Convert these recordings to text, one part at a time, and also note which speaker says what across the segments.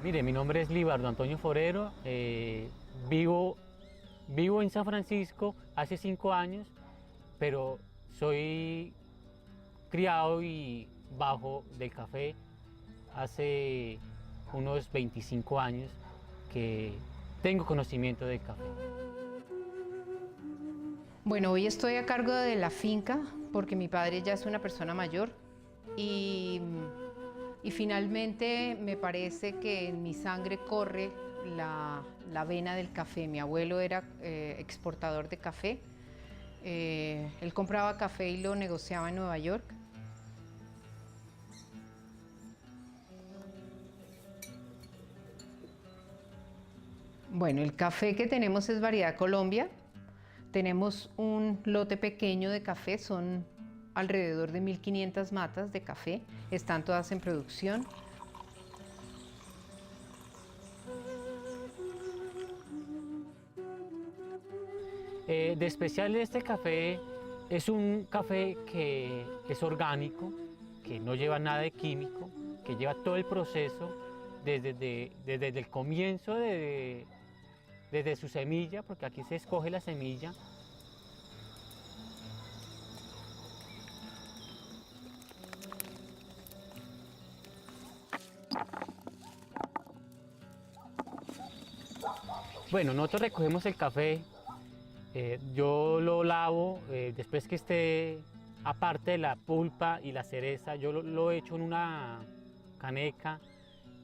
Speaker 1: Mire, mi nombre es Libardo Antonio Forero, vivo, vivo en San Francisco hace 5 años, pero soy criado y bajo del café hace unos 25 años que tengo conocimiento del café.
Speaker 2: Bueno, hoy estoy a cargo de la finca porque mi padre ya es una persona mayor y, y finalmente me parece que en mi sangre corre la vena del café. Mi abuelo era exportador de café. Él compraba café y lo negociaba en Nueva York. Bueno, el café que tenemos es variedad Colombia. Tenemos un lote pequeño de café, son alrededor de 1500 matas de café, están todas en producción.
Speaker 1: De especial este café es un café que es orgánico, que no lleva nada de químico, que lleva todo el proceso desde el comienzo, desde su semilla, porque aquí se escoge la semilla. Bueno, nosotros recogemos el café, yo lo lavo, después que esté aparte de la pulpa y la cereza, yo lo echo en una caneca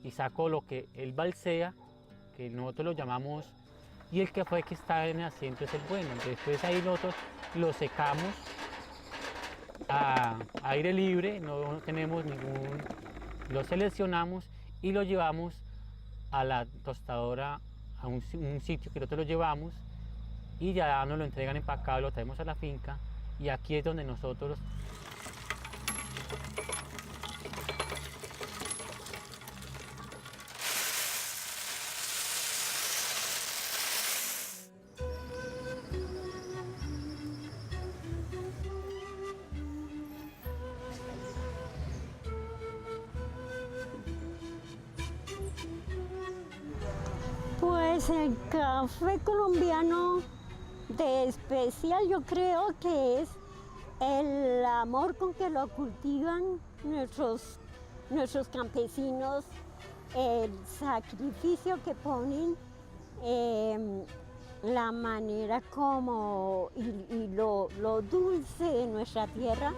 Speaker 1: y saco lo que él balsea, que nosotros lo llamamos, y el café que está en el asiento es el bueno. Después ahí nosotros lo secamos a aire libre, no tenemos ningún, lo seleccionamos y lo llevamos a la tostadora, a un sitio que nosotros lo llevamos y ya nos lo entregan empacado, lo traemos a la finca y aquí es donde nosotros
Speaker 3: Pues el café colombiano de especial yo creo que es el amor con que lo cultivan nuestros campesinos, el sacrificio que ponen, la manera como y lo dulce de nuestra tierra.